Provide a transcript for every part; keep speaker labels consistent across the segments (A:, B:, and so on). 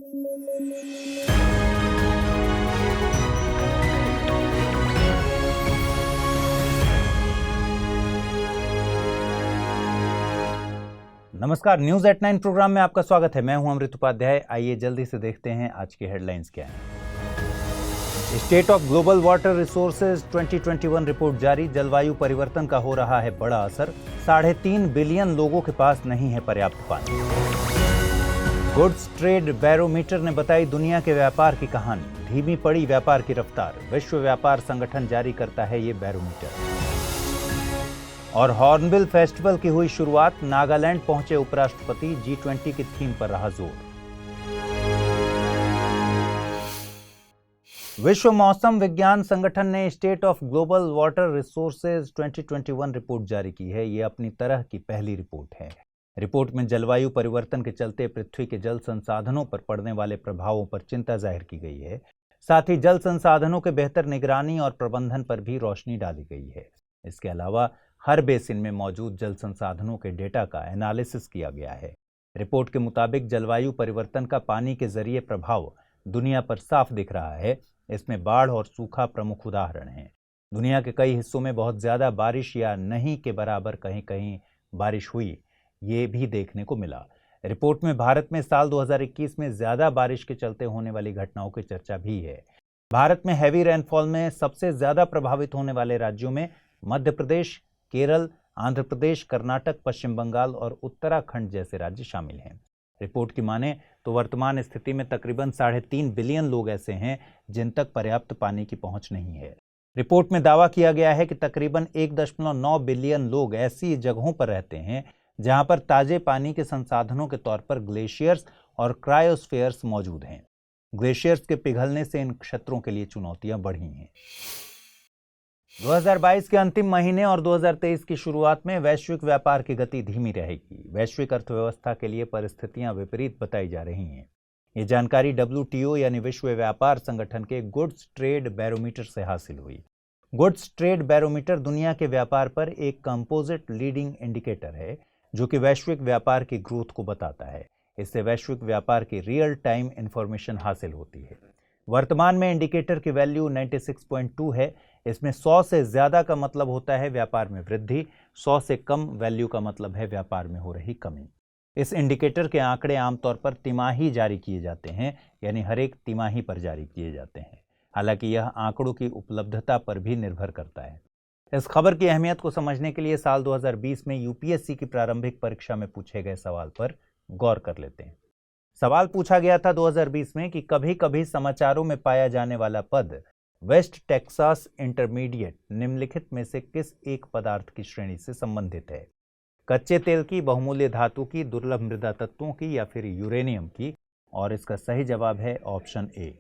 A: नमस्कार, news at 9 programme में आपका स्वागत है। मैं हूं अमृत उपाध्याय। आइए जल्दी से देखते हैं आज की हेडलाइंस क्या हैं। State of global water resources 2021 report जारी। जलवायु परिवर्तन का हो रहा है बड़ा असर। 3.5 बिलियन लोगों के पास नहीं है पर्याप्त पानी। गुड्स ट्रेड बैरोमीटर ने बताई दुनिया के व्यापार की कहानी। धीमी पड़ी व्यापार की रफ्तार। विश्व व्यापार संगठन जारी करता है ये बैरोमीटर। और हॉर्नबिल फेस्टिवल की हुई शुरुआत। नागालैंड पहुंचे उपराष्ट्रपति। G20 की थीम पर रहा जोर। विश्व मौसम विज्ञान संगठन ने state of global water resources 2021 report जारी की है। ये अपनी तरह की पहली रिपोर्ट है। रिपोर्ट में जलवायु परिवर्तन के चलते पृथ्वी के जल संसाधनों पर पड़ने वाले प्रभावों पर चिंता जाहिर की गई है। साथ ही जल संसाधनों के बेहतर निगरानी और प्रबंधन पर भी रोशनी डाली गई है। इसके अलावा हर बेसिन में मौजूद जल संसाधनों के डेटा का एनालिसिस किया गया है। रिपोर्ट के मुताबिक जलवायु परिवर्तन का पानी के जरिए प्रभाव दुनिया पर साफ दिख रहा है। इसमें बाढ़ और सूखा प्रमुख उदाहरण हैं। दुनिया के कई हिस्सों में बहुत ज्यादा बारिश या नहीं के बराबर कहीं कहीं बारिश हुई, ये भी देखने को मिला। रिपोर्ट में भारत में साल 2021 में ज्यादा बारिश के चलते होने वाली घटनाओं की चर्चा भी है। भारत में हैवी रेनफॉल में सबसे ज्यादा प्रभावित होने वाले राज्यों में मध्य प्रदेश, केरल, आंध्र प्रदेश, कर्नाटक, पश्चिम बंगाल और उत्तराखंड जैसे राज्य शामिल हैं। रिपोर्ट की माने तो वर्तमान स्थिति में तकरीबन 3.5 बिलियन लोग ऐसे हैं जिन तक पर्याप्त पानी की पहुंच नहीं है। रिपोर्ट में दावा किया गया है कि तकरीबन 1.9 बिलियन लोग ऐसी जगहों पर रहते हैं जहां पर ताजे पानी के संसाधनों के तौर पर ग्लेशियर्स और क्रायोस्फीयर्स मौजूद हैं। ग्लेशियर्स के पिघलने से इन क्षेत्रों के लिए चुनौतियां बढ़ी हैं। 2022 के अंतिम महीने और 2023 की शुरुआत में वैश्विक व्यापार की गति धीमी रहेगी। वैश्विक अर्थव्यवस्था के लिए परिस्थितियां विपरीत बताई जा रही हैं। ये जानकारी WTO यानी विश्व व्यापार संगठन के गुड्स ट्रेड बैरोमीटर से हासिल हुई। गुड्स ट्रेड बैरोमीटर दुनिया के व्यापार पर एक कंपोजिट लीडिंग इंडिकेटर है जो कि वैश्विक व्यापार की ग्रोथ को बताता है। इससे वैश्विक व्यापार की रियल टाइम इंफॉर्मेशन हासिल होती है। वर्तमान में इंडिकेटर की वैल्यू 96.2 है। इसमें 100 से ज्यादा का मतलब होता है व्यापार में वृद्धि, 100 से कम वैल्यू का मतलब है व्यापार में हो रही कमी। इस इंडिकेटर के आंकड़े आमतौर पर तिमाही जारी किए जाते हैं, यानी हर एक तिमाही पर जारी किए जाते हैं। हालांकि यह आंकड़ों की उपलब्धता पर भी निर्भर करता है। इस खबर की अहमियत को समझने के लिए साल 2020 में UPSC की प्रारंभिक परीक्षा में पूछे गए सवाल पर गौर कर लेते हैं। सवाल पूछा गया था 2020 में कि कभी कभी समाचारों में पाया जाने वाला पद वेस्ट टेक्सास इंटरमीडिएट निम्नलिखित में से किस एक पदार्थ की श्रेणी से संबंधित है? कच्चे तेल की, बहुमूल्य धातु की, दुर्लभ मृदा तत्वों की या फिर यूरेनियम की? और इसका सही जवाब है ऑप्शन ए।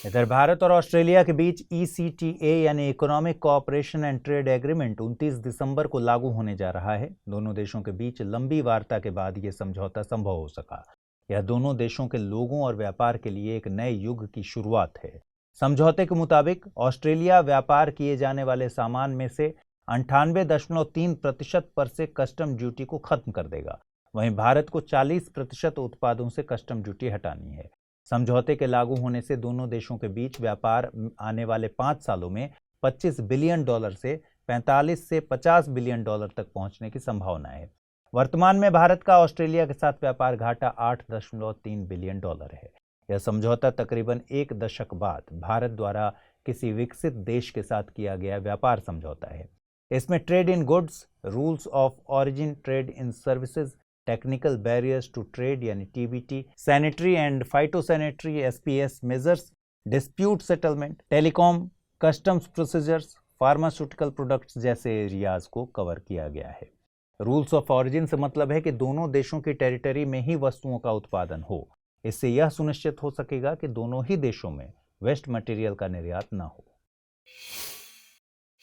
A: इधर भारत और ऑस्ट्रेलिया के बीच ECTA यानी economic cooperation and trade agreement 29 दिसंबर को लागू होने जा रहा है। दोनों देशों के बीच लंबी वार्ता के बाद यह समझौता संभव हो सका। यह दोनों देशों के लोगों और व्यापार के लिए एक नए युग की शुरुआत है। समझौते के मुताबिक ऑस्ट्रेलिया व्यापार किए जाने वाले सामान में से 98.3% पर से कस्टम ड्यूटी को खत्म कर देगा। वहीं भारत को 40% उत्पादों से कस्टम ड्यूटी हटानी है। समझौते के लागू होने से दोनों देशों के बीच व्यापार आने वाले 5 सालों में $25 बिलियन से 45 से 50 बिलियन डॉलर तक पहुंचने की संभावना है। वर्तमान में भारत का ऑस्ट्रेलिया के साथ व्यापार घाटा 8.3 बिलियन डॉलर है। यह समझौता तकरीबन 1 दशक बाद भारत द्वारा किसी विकसित देश के साथ किया गया व्यापार समझौता है। इसमें trade in goods, rules of origin, trade in services, technical barriers to trade यानी TBT, sanitary and phytosanitary SPS measures, dispute settlement, telecom, customs procedures, pharmaceutical products जैसे एरियाज को कवर किया गया है। रूल्स ऑफ ऑरिजिन से मतलब है कि दोनों देशों की टेरिटरी में ही वस्तुओं का उत्पादन हो। इससे यह सुनिश्चित हो सकेगा कि दोनों ही देशों में वेस्ट मटेरियल का निर्यात न हो।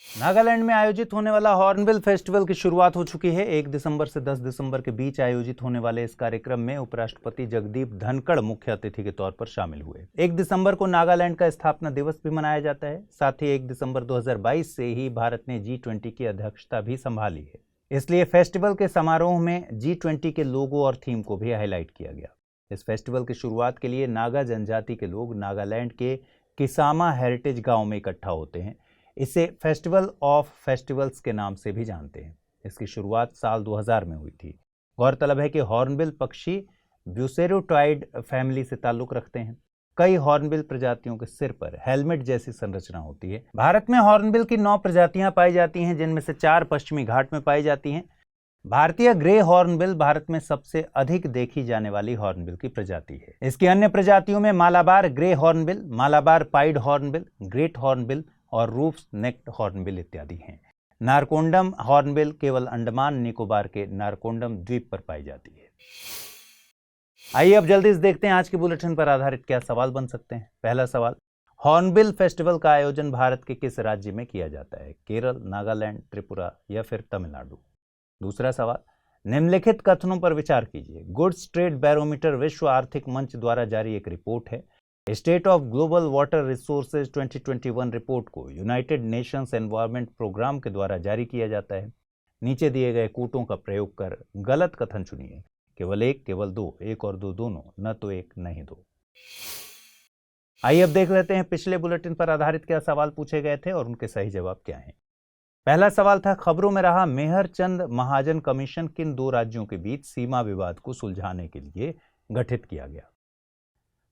A: नागालैंड में आयोजित होने वाला हॉर्नबिल फेस्टिवल की शुरुआत हो चुकी है। 1 दिसंबर से 10 दिसंबर के बीच आयोजित होने वाले इस कार्यक्रम में उपराष्ट्रपति जगदीप धनखड़ मुख्य अतिथि के तौर पर शामिल हुए। 1 दिसंबर को नागालैंड का स्थापना दिवस भी मनाया जाता है। साथ ही 1 दिसंबर 2022 से ही भारत ने G20 की अध्यक्षता भी संभाली है। इसलिए फेस्टिवल के समारोह में G20 के लोगो और थीम को भी हाईलाइट किया गया। इस फेस्टिवल की शुरुआत के लिए नागा जनजाति के लोग नागालैंड के किसामा हेरिटेज गांव में इकट्ठा होते हैं। इसे फेस्टिवल ऑफ फेस्टिवल्स के नाम से भी जानते हैं। इसकी शुरुआत साल 2000 में हुई थी। गौरतलब है कि हॉर्नबिल पक्षी ब्यूसेरोटाइड फैमिली से ताल्लुक रखते हैं। कई हॉर्नबिल प्रजातियों के सिर पर हेलमेट जैसी संरचना होती है। भारत में हॉर्नबिल की 9 प्रजातियां पाई जाती हैं, जिनमें से 4 पश्चिमी घाट में पाई जाती हैं। भारतीय ग्रे हॉर्नबिल भारत में सबसे अधिक देखी जाने वाली हॉर्नबिल की प्रजाति है। इसकी अन्य प्रजातियों में Malabar grey hornbill, Malabar pied hornbill, great hornbill और रूफ नेक्ड हॉर्नबिल इत्यादि हैं। नारकोंडम हॉर्नबिल केवल अंडमान निकोबार के नारकोंडम द्वीप पर पाई जाती है। आइए अब जल्दी से देखते हैं आज के बुलेटिन पर आधारित क्या सवाल बन सकते हैं। पहला सवाल, हॉर्नबिल फेस्टिवल का आयोजन भारत के किस राज्य में किया जाता है? केरल, नागालैंड, त्रिपुरा या फिर तमिलनाडु? दूसरा सवाल, निम्नलिखित कथनों पर विचार कीजिए। गुड्स ट्रेड बैरोमीटर विश्व आर्थिक मंच द्वारा जारी एक रिपोर्ट है। State of global water resources 2021 report को यूनाइटेड नेशंस एनवायरनमेंट प्रोग्राम के द्वारा जारी किया जाता है। नीचे दिए गए कूटों का प्रयोग कर गलत कथन चुनिए। केवल एक, केवल दो, एक और दो दोनों, न तो एक न ही दो। आइए अब देख लेते हैं पिछले बुलेटिन पर आधारित क्या सवाल पूछे गए थे और उनके सही जवाब क्या हैं। पहला सवाल था, खबरों में रहा मेहर चंद महाजन कमीशन किन 2 राज्यों के बीच सीमा विवाद को सुलझाने के लिए गठित किया गया?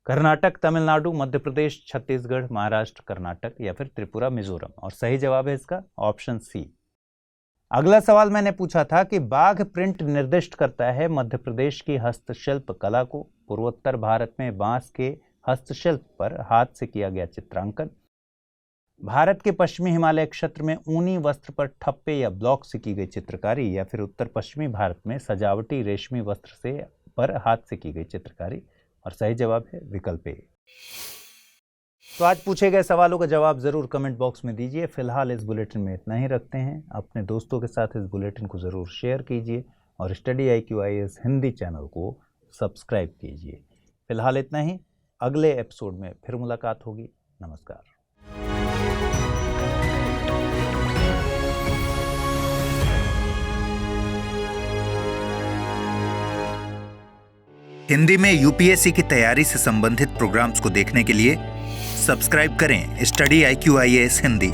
A: कर्नाटक, तमिलनाडु, मध्य प्रदेश, छत्तीसगढ़, महाराष्ट्र, कर्नाटक या फिर त्रिपुरा, मिजोरम? और सही जवाब है इसका ऑप्शन सी। अगला सवाल मैंने पूछा था कि बाघ प्रिंट निर्दिष्ट करता है मध्य प्रदेश की हस्तशिल्प कला को। पूर्वोत्तर भारत में बांस के हस्तशिल्प पर हाथ से किया गया चित्रांकन। भारत के पश्चिमी हिमालय क्षेत्र में ऊनी वस्त्र पर ठप्पे या ब्लॉक से की गई चित्रकारी, या फिर उत्तर पश्चिमी भारत में सजावटी रेशमी वस्त्र से पर हाथ से की गई चित्रकारी? और सही जवाब है विकल्प ए। तो आज पूछे गए सवालों का जवाब जरूर कमेंट बॉक्स में दीजिए। फिलहाल इस बुलेटिन में इतना ही रखते हैं। अपने दोस्तों के साथ इस बुलेटिन को जरूर शेयर कीजिए और स्टडी IQIS हिंदी चैनल को सब्सक्राइब कीजिए। फिलहाल इतना ही, अगले एपिसोड में फिर मुलाकात होगी। नमस्कार।
B: हिंदी में UPSC की तैयारी से संबंधित प्रोग्राम्स को देखने के लिए सब्सक्राइब करें स्टडी IQIS हिंदी।